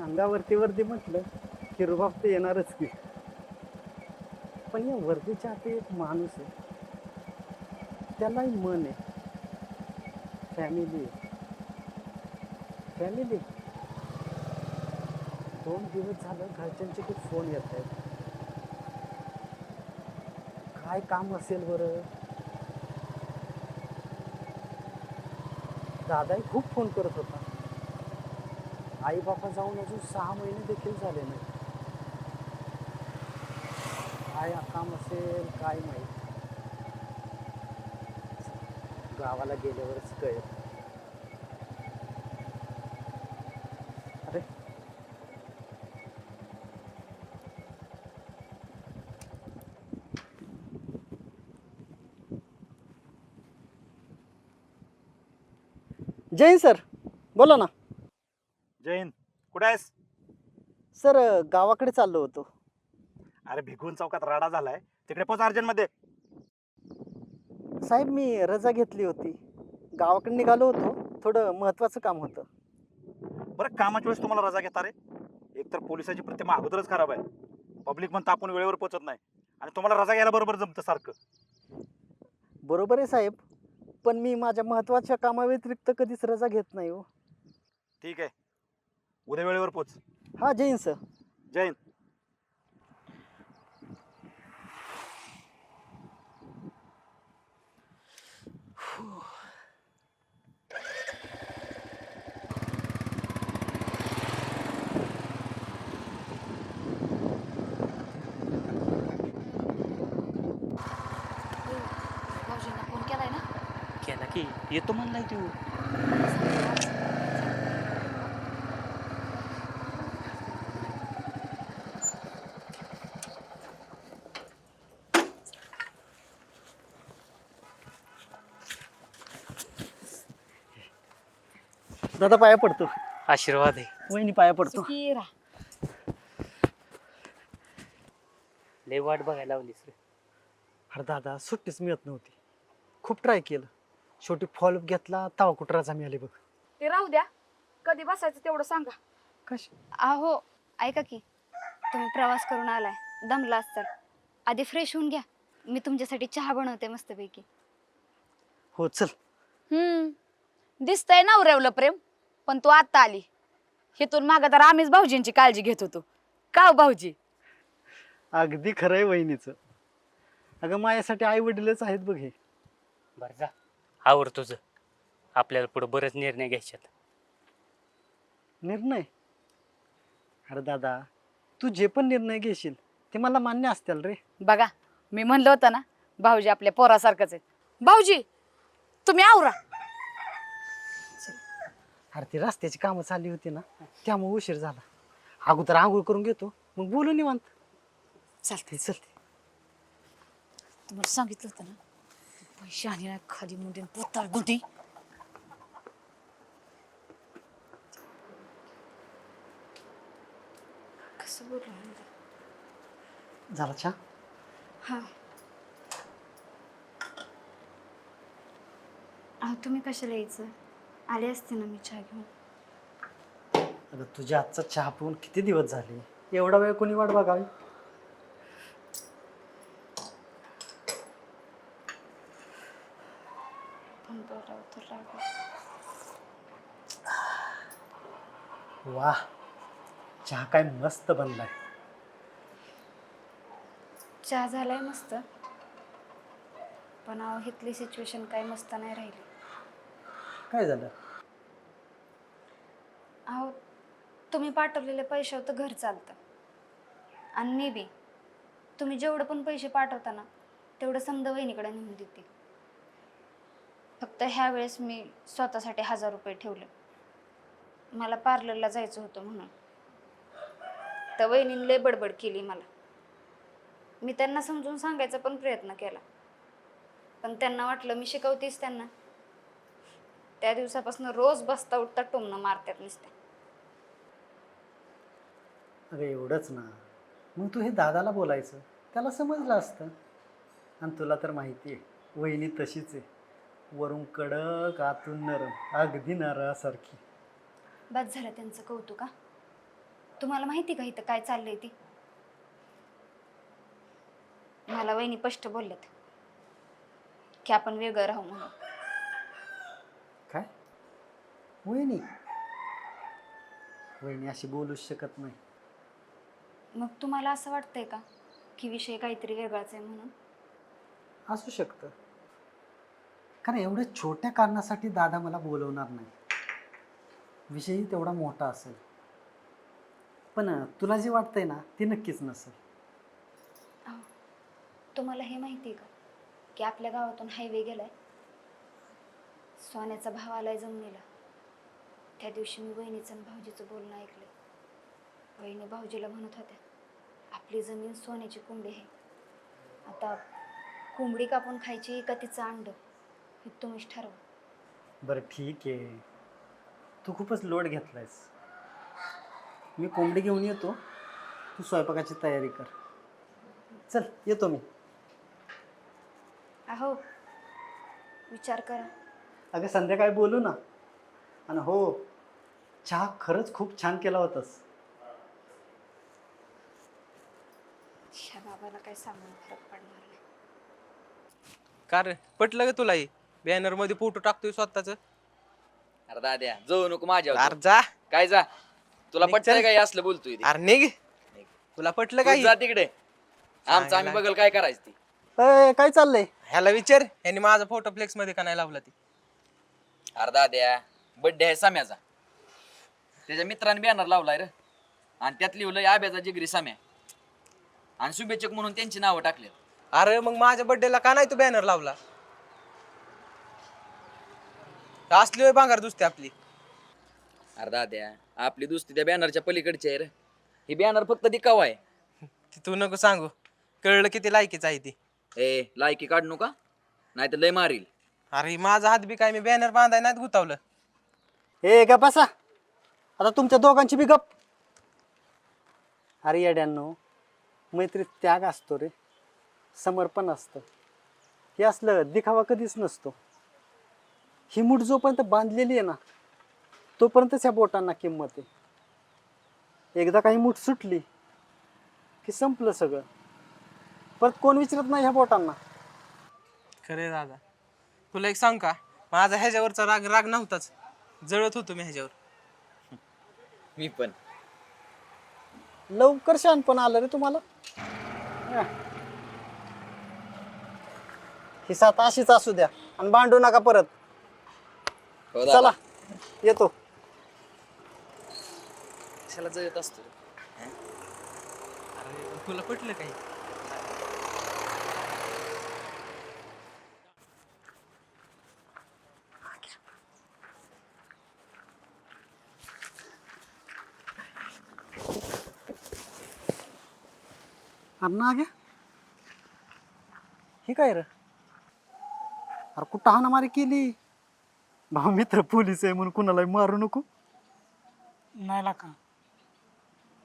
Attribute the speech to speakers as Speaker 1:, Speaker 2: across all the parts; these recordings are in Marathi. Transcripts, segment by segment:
Speaker 1: अंगावरती वर्दी म्हटलं की रुबाब तर येणारच की. पण या वर्दीच्या आत एक माणूस आहे, त्यालाही मन आहे, फॅमिली आहे. फॅमिली 2 दिवस झालं घरच्यांचे खूप फोन येत आहेत. काय काम असेल बरं? दादाही खूप फोन करत होता. आई बाबा जाऊन अजून 6 महिने देखील झाले नाही. काय काम असेल काय माहीत. गावाला गेल्यावरच कळेल. अरे जैन सर, बोला ना.
Speaker 2: जैन, कुठे आहेस?
Speaker 1: सर, गावाकडे चाललो होतो.
Speaker 2: अरे भिगवण चौकात राडा झालाय, तिकडे पोच अर्जंट मध्ये.
Speaker 1: साहेब, मी रजा घेतली होती. गावाकडे निघालो होतो, थोडं महत्वाचं काम होतं.
Speaker 2: बरं, कामाच्या वेळेस तुम्हाला रजा घेता रे? एकतर पोलिसाची प्रतिमा अगोदरच खराब आहे. पब्लिक म्हणतं आपण वेळेवर पोहोचत नाही, आणि तुम्हाला रजा घ्यायला बरोबर जमतं सारखं.
Speaker 1: बरोबर आहे साहेब, पण मी माझ्या महत्वाच्या कामाव्यतिरिक्त कधीच रजा घेत नाही हो.
Speaker 2: ठीक आहे, उद्या वेळेवर पोच.
Speaker 1: हा जैन सर.
Speaker 2: जैन.
Speaker 3: भाऊजींना फोन केलाय ना?
Speaker 4: केला की येतो म्हणलाय तू.
Speaker 1: दादा पाया पडतो.
Speaker 4: आशीर्वाद आहे.
Speaker 1: वहिनी पाया पडतो.
Speaker 3: सुखी राहा.
Speaker 4: लय वाट बघायला लावलीस रे.
Speaker 1: अरे दादा, सुट्टीच मिळत नव्हती. खूप ट्राय केलं, शेवटी फॉलोअप घेतला, तवा कुठं रजा मिळाली बघ.
Speaker 3: ते राहू द्या, कधी बसायचं तेवढं सांगा.
Speaker 1: कशी?
Speaker 5: अहो ऐका की, तुम्ही प्रवास करून आलाय, दमला असाल, आधी फ्रेश होऊन घ्या. मी तुमच्यासाठी चहा बनवते मस्तपैकी.
Speaker 1: हो चल.
Speaker 3: दिसतंय नवऱ्यावलं प्रेम, पण तू आता आली. हिथून मागं तर आम्हीच भाऊजींची काळजी घेत होतो. का हो भाऊजी?
Speaker 1: अगदी खरं आहे वहिनीचं. अगं, माझ्यासाठी आई वडीलच आहेत बघ हे.
Speaker 4: बरं जा, आवर तुझं. आपल्याला पुढे बरेच निर्णय घ्यायच्यात.
Speaker 1: निर्णय? अरे दादा, तू जे पण निर्णय घेशील ते मला मान्य असतील रे.
Speaker 3: बघा, मी म्हणलं होतं ना, भाऊजी आपल्या पोरासारखंच आहे. भाऊजी, तुम्ही आवरा.
Speaker 1: अरे ती रस्त्याची कामं चालली होती ना, त्यामुळे उशीर झाला. अगोदर आंघोळ करून घेतो, मग बोलू निवांत.
Speaker 3: चालतंय.
Speaker 1: चलते.
Speaker 3: तुम्हाला सांगितलं होतं ना, पैसे आणि ना खाली मुंडे पोताळ गुंडी. कसं बोलू?
Speaker 1: झाला चहा?
Speaker 5: हा. अहो तुम्ही कशाला यायचं, आले असते ना मी चहा घेऊन.
Speaker 1: अगं, तुझ्या आजचा चहा पिऊन किती दिवस झाले, एवढा वेळ कोणी वाट बघावी?
Speaker 5: पण बरं तर राग.
Speaker 1: वाह, चहा काय मस्त बनलाय.
Speaker 5: चहा झालाय मस्त, पण अहो इथली सिच्युएशन काय मस्त नाही राहिली.
Speaker 1: काय झालं?
Speaker 5: अहो तुम्ही पाठवलेले पैशावर तर घर चालतं, आणि मी बी तुम्ही जेवढं पण पैसे पाठवता ना, तेवढं समजा वहिनीकडे नेऊन देते. फक्त ह्या वेळेस मी स्वतःसाठी 1000 रुपये ठेवले. मला पार्लरला जायचं होतं म्हणून. तर वहिनीने लय बडबड केली मला. मी त्यांना समजून सांगायचा पण प्रयत्न केला, पण त्यांना वाटलं मी शिकवतेच त्यांना. त्या दिवसापासून रोज बसता उठता टोमणं मारतात नुसत्या.
Speaker 1: अगं एवढंच ना, मग तू हे दादाला बोलायचं, त्याला समजलं असतं. आणि तुला तर माहिती आहे, वहिनी तशीच आहे, वरून कडक आतून नरम, अगदी नारळासारखी.
Speaker 5: बस झालं त्यांचं कौतुक. तुम्हाला माहिती का इथं काय चाललंय ती? मला वहिनी स्पष्ट बोललेत की आपण वेगळं राहू म्हणून.
Speaker 1: काय वहिनी? वहिनी अशी बोलूच शकत नाही.
Speaker 5: मग तुम्हाला असं वाटतंय का की विषय काहीतरी वेगळाच आहे म्हणून?
Speaker 1: असू शकतं, कारण एवढ्या छोट्या कारणासाठी दादा मला बोलवणार नाही. विषयही तेवढा मोठा असेल, पण तुला जे वाटतंय ना ते नक्कीच नसेल.
Speaker 5: अहो, तुम्हाला हे माहिती आहे का की आपल्या गावातून हायवे गेलाय? सोन्याचा भाव आलाय जमिनीला. त्या दिवशी मी वहिनीचं आणि भाऊजीचं बोलणं ऐकलं. वहिनी भाऊजीला म्हणत होत्या आपली जमीन सोन्याची कोंबडी आहे. आता कोंबडी कापून खायची का तिचं अंड हे तुम्हीच ठरवा.
Speaker 1: बरं ठीक आहे, तू खूपच लोड घेतलायस. मी कोंबडी घेऊन येतो, तू स्वयंपाकाची तयारी कर. चल येतो मी.
Speaker 5: अहो, विचार करा.
Speaker 1: अगं संध्याकाळी बोलू ना. आणि हो, चहा खरंच खूप छान केला होतास.
Speaker 5: ह्या बाबाला काय सांगून फरक पडणार नाही.
Speaker 6: का रे पटलं का तुला? बॅनर मध्ये फोटो टाकतोय स्वतःच.
Speaker 7: अरे दाद्या जाऊ नको माझ्या
Speaker 6: अरे जा.
Speaker 7: काय जा तुला
Speaker 6: निघ
Speaker 7: पटतंय
Speaker 6: चल.
Speaker 7: काय असलं बोलतोय ते?
Speaker 6: अरे निघ. तुला पटलं
Speaker 7: तू
Speaker 6: काय?
Speaker 7: जा तिकडे, आमचं आम्ही बघल काय करायचं ती.
Speaker 1: काय चाललंय?
Speaker 6: ह्याला विचार, यांनी माझा फोटो फ्लेक्स मध्ये का नाही लावला ती?
Speaker 7: अरे दाद्या बर्थडे आहे साम्याचा, त्याच्या मित्राने बॅनर लावलाय रे, आणि त्यात लिहिलंय आब्याचा जिगरी साम्या, आणि शुभेच्छक म्हणून त्यांची नावं टाकली.
Speaker 6: अरे मग माझ्या बर्थडेला का नाही तू बॅनर लावला? असली होय भांगार दुसती आपली.
Speaker 7: अरे दाद्या आपली दुसरी त्या बॅनरच्या पलीकडची आहे रे, ही बॅनर फक्त दिखावा आहे.
Speaker 6: ती तू नको सांगू, कळलं किती लायकीच आहे ती.
Speaker 7: ए लायकी काढू नका, नाही तर लय मारील.
Speaker 6: अरे माझा हात बी काय मी बॅनर बांधाय नाहीत गुतावलं.
Speaker 1: ए गप बसा आता, तुमच्या दोघांची बी गप. अरे येड्यांनो, मैत्रीत त्याग असतो रे, समर्पण असतं. हे असलं दिखावा कधीच नसतो. ही मूठ जोपर्यंत बांधलेली आहे ना, तोपर्यंतच ह्या बोटांना किंमत आहे. एकदा काही मूठ सुटली की संपलं सगळं. परत कोण विचारत नाही ह्या बोटांना.
Speaker 6: खरे दादा, तुला एक सांग का, माझा ह्याच्यावरचा राग राग नव्हताच, जळत होतो मी ह्याच्यावर.
Speaker 7: मी पण
Speaker 1: लवकर शहाणपण आलं रे तुम्हाला. ही साथ अशीच असू द्या आणि भांडू नका परत.
Speaker 7: हो दादा.
Speaker 1: चला येतो.
Speaker 7: कशाला जळत असतो.
Speaker 6: अरे तुला पटलं काही?
Speaker 1: अरे ना घ्या, हे काय रे? अरे कुठं हाणामारी केली? भाऊ मित्र पोलीस आहे म्हणून कुणाला मारू नको.
Speaker 8: नाही का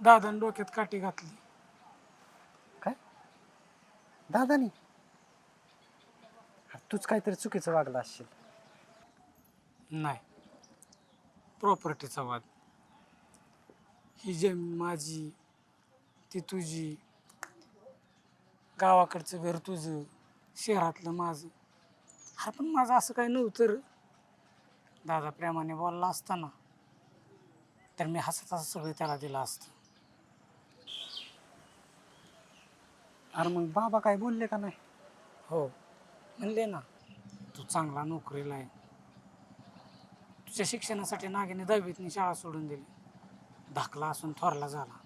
Speaker 8: दादाने डोक्यात काठी घातली.
Speaker 1: काय दादानी? अरे तूच काहीतरी चुकीचं वागला असशील.
Speaker 8: नाही, प्रॉपर्टीचा वाद. ही जमीन माझी, ती तुझी, गावाकडचं घर तुझं, शहरातलं माझं. अरे पण माझं असं काही नव्हतं रे. दादा प्रेमाने बोलला असताना तर मी हसत हसत सगळं त्याला दिलं असतं.
Speaker 1: अरे मग बाबा काय बोलले का नाही?
Speaker 8: हो म्हणले ना, तू चांगला नोकरीला आहे. तुझ्या शिक्षणासाठी नागेने 10वीतनी शाळा सोडून दिली. धाकला असून थोरला झाला.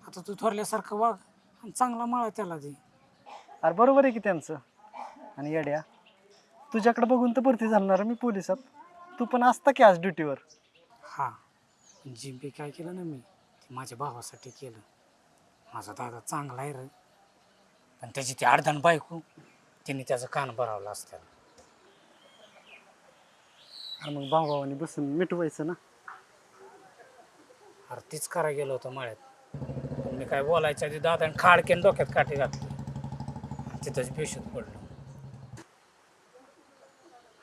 Speaker 8: आता तू थोरल्यासारखं वाग आणि चांगला माळा त्याला दे.
Speaker 1: अरे बरोबर आहे की त्यांचं. आणि येड्या, तुझ्याकडे बघून तर भरती झालणार मी पोलिसात. तू पण असता की आज ड्युटीवर.
Speaker 8: हा, जिम्पी काय केलं ना मी, ते माझ्या भावासाठी केलं. माझा दादा चांगला आहे रे, पण त्याची ती अर्धण बायको, तिने त्याचं कान भरावलं असतं.
Speaker 1: अरे मग भावानी बसून मिटवायचं ना.
Speaker 8: अरे तीच करा गेलो होतो मळ्यात. पण मी काय बोलायच्या आधी दादाने खाडकेन डोक्यात काठी घातली. तिथंच बेशुद्ध पडलो.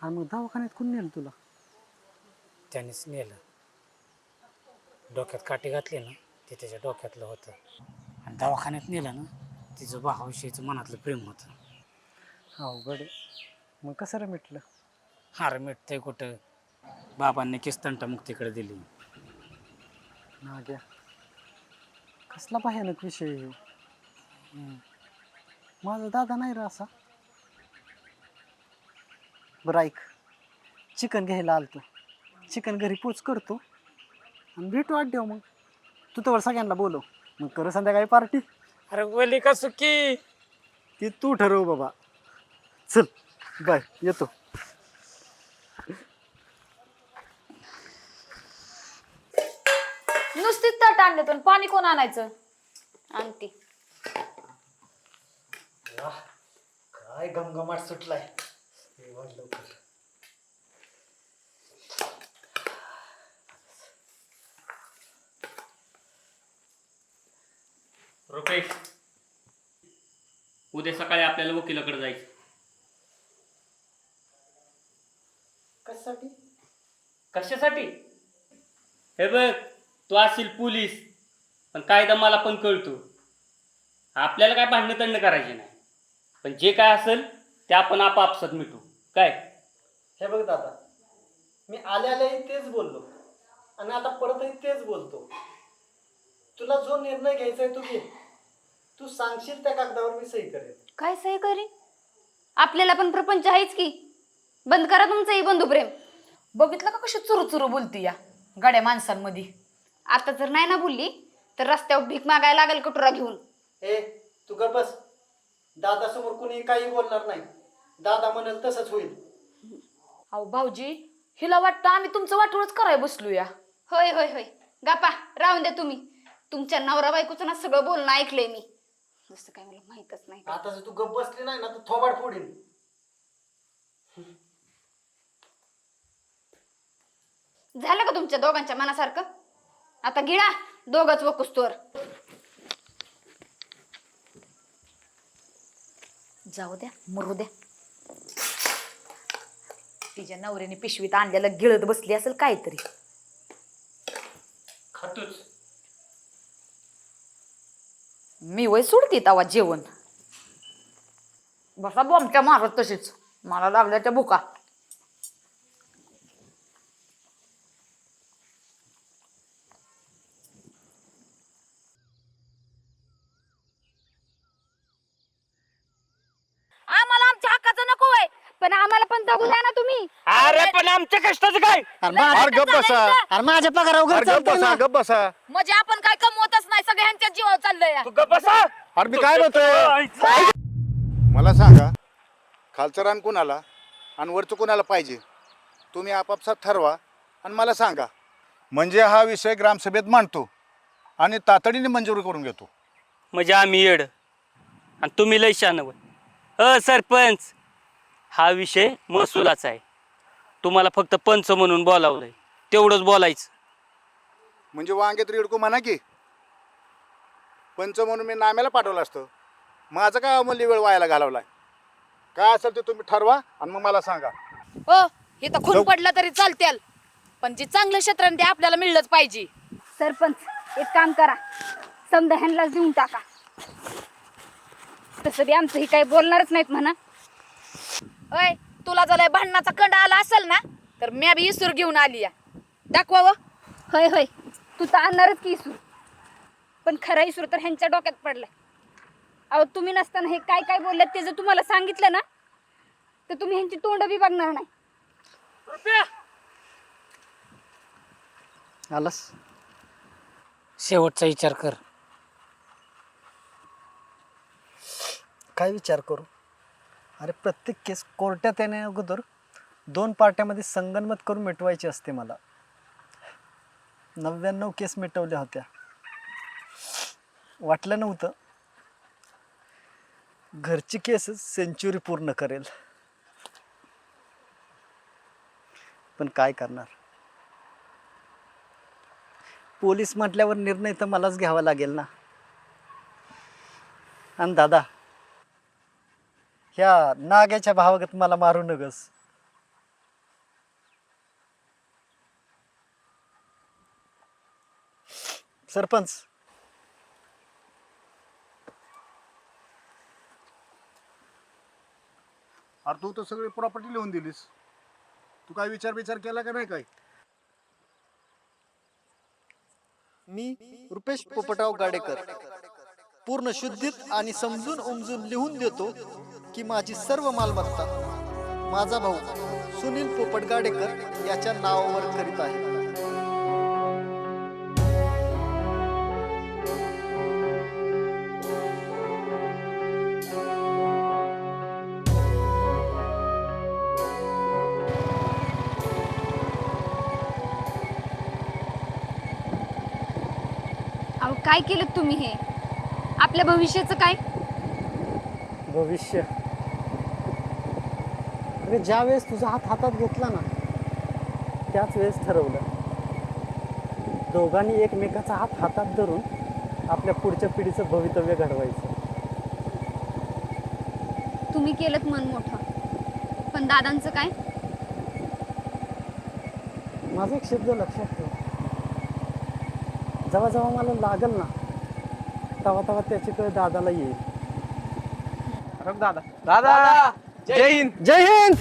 Speaker 1: आणि मग दवाखान्यात कोण नेलं तुला?
Speaker 8: त्यानेच नेलं. डोक्यात काठी घातली ना ते त्याच्या डोक्यातलं होतं. आणि दवाखान्यात नेलं ना तिचं भावाविषयीचं मनातलं प्रेम होतं.
Speaker 1: अवघड आहे. मग कसं रे मिटलं?
Speaker 8: हार मिटतंय कुठं, बाबांनी केस तंटामुक्तीकडे दिली.
Speaker 1: नाग्या, कसला भयानक विषय आहे ह्यो. माझा दादा नाही रे असा. बरं ऐक, चिकन घ्यायला आलतो, चिकन घरी पोच करतो आणि भेटू अड्ड्याव. मग तू तर सगळ्यांना बोलव, मग करू संध्याकाळी पार्टी.
Speaker 8: अरे बोली का सुकी.
Speaker 1: ती तू ठरव बाबा. चल बाय, येतो.
Speaker 3: नुसतीच ताट आणले पण पाणी कोण आणायचं?
Speaker 5: आणते.
Speaker 1: काय गमगमाट सुटलाय.
Speaker 4: रुपेश, उद्या सकाळी आपल्याला वकिलाकडे जायचं.
Speaker 1: कशासाठी?
Speaker 4: कशासाठी? हे बघ, तू असेल पोलीस पण कायदा मला पण कळतो. आपल्याला काय भांडणं तंड करायचे नाही, पण जे काय असेल ते आपण आपापसात मिटू. काय?
Speaker 1: हे बघ दादा, मी आल्याही तेच बोललो आणि आता परतही तेच बोलतो. तुला जो निर्णय घ्यायचा आहे तू घे. तू सांगशील त्या कागदावर मी सही करेन.
Speaker 5: काय सही करीन? आपल्याला पण प्रपंच आहेच की. बंद करा तुमचंही बंधू प्रेम.
Speaker 3: बघितलं का कशी चुरू चुरू बोलती या गाड्या माणसांमध्ये.
Speaker 5: आता जर नाही ना बोलली तर रस्त्यावर भीक मागायला लागेल कटोरा घेऊन.
Speaker 1: ए तू गप बस. दादा समोर कुणी काही बोलणार नाही. दादा म्हणेल तसंच होईल.
Speaker 3: अहो भाऊजी, हिला वाटतं आम्ही तुमचं वाटोळच कराय बसलो या.
Speaker 5: होय होय होय, गापा राहून द्या तुम्ही. तुमच्या नवरा बायकोचं ना सगळं बोलणं ऐकलंय मी. जसं काय मला माहितच नाही.
Speaker 1: आता जर तू गप बसली नाही ना तर थोबाड फोडीन.
Speaker 5: झालं का तुमच्या दोघांच्या मनासारखं? आता गिळा दोघच वकुस्तोर.
Speaker 3: जाऊ द्या, मरू द्या. तिच्या नवऱ्याने पिशवीत आणलेलं गिळत बसली असेल काहीतरी.
Speaker 4: खातोच.
Speaker 3: मी वय सोडते तवा जेवण. बसा बॉम्बच्या मारत तशीच. मला लागल्या त्या भुका. आम्हाला आमच्या हक्काचं नको आहे,
Speaker 5: पण आम्हाला पण जगू द्या ना तुम्ही.
Speaker 4: अरे पण आमच्या कष्टाचं काय?
Speaker 1: अरे गप बसा. अरे माझ्या पगारावर घर चालतंय ना.
Speaker 2: गप बसा.
Speaker 3: म्हणजे आपण काय कमवतच नाही, सगळ्यांच्या जीवावर चाललंय.
Speaker 4: तू गप्प बसा.
Speaker 2: अरे मी काय म्हणतोय, मला सांगा, खालचं रान कुणाला आणि वरचं कुणाला पाहिजे तुम्ही आपापसात ठरवा आणि मला सांगा. म्हणजे हा विषय ग्रामसभेत मांडतो आणि तातडीने मंजूर करून घेतो.
Speaker 4: म्हणजे आम्ही येड आणि तुम्ही लय शानव. सरपंच, हा विषय महसुलाचा आहे. तुम्हाला फक्त पंच म्हणून बोलावलंय, तेवढंच बोलायचं.
Speaker 2: म्हणजे वांगेत रेडको म्हणा की पंच म्हणून मी नाम्याला पाठवलं असतं. माझं काय अमूल्य वेळ वायाला घालवलाय. काय असेल ते तुम्ही ठरवा आणि मग मला सांगा.
Speaker 3: हो, हे तर खून पडलं तरी चालतेल, पण जे चांगलं क्षेत्र ते आपल्याला मिळलंच पाहिजे.
Speaker 5: सरपंच एक काम करा, समजा ह्यांनाच देऊन टाका. तसं बी आमचं ही काही बोलणारच नाहीत म्हणा.
Speaker 3: अय, तुला जर भांडणाचा कंडा आला असेल ना तर मी बी इसूर घेऊन आली या. दाखवावं.
Speaker 5: होय होय, तू तर आणणारच की इसूर. पण खरा इसूर तर ह्यांच्या डोक्यात पडलाय. अहो तुम्ही नसताना हे काय काय बोलल्यात ते जर तुम्हाला सांगितलं ना तर तुम्ही ह्यांची तोंड बी बघणार नाही.
Speaker 1: आलास?
Speaker 8: शेवटचा विचार कर.
Speaker 1: काय विचार करू? अरे प्रत्येक केस कोर्टात येण्या अगोदर 2 पार्ट्यामध्ये संगनमत करून मिटवायची असते. मला 99 केस मिटवल्या होत्या. वाटलं नव्हतं घरची केस सेंचुरी पूर्ण करेल, पण काय करणार. पोलीस म्हटल्यावर निर्णय तर मलाच घ्यावा लागेल ना. आणि दादा, ह्या नाग्याच्या भावागत मला मारू नगस. सरपंच
Speaker 2: अरे तू तर सगळी प्रॉपर्टी लिहून दिलीस, तू काय विचार केला का नाही काय?
Speaker 1: मी रुपेश पोपटराव गाडेकर पूर्ण शुद्धीत आणि समजून उमजून लिहून देतो की माझी सर्व मालमत्ता माझा भाऊ सुनील पोपट गाडेकर याच्या नावावर करीत आहे.
Speaker 5: अहो काय केलं तुम्ही हे? आपल्या भविष्याचं काय?
Speaker 1: भविष्य अरे ज्या वेळेस तुझा हात हातात घेतला ना त्याच वेळेस ठरवलं दोघांनी एकमेकाचा हात हातात धरून आपल्या पुढच्या पिढीचं भवितव्य घडवायचं.
Speaker 5: तुम्ही केलं मन मोठं, पण दादांचं काय?
Speaker 1: माझं एक शब्द लक्षात ठेव, जेव्हा जेव्हा मला लागल ना तेव्हा तेव्हा त्याची कळ दादाला येईल.
Speaker 6: दादा दादा जय हिंद.
Speaker 1: जय हिंद.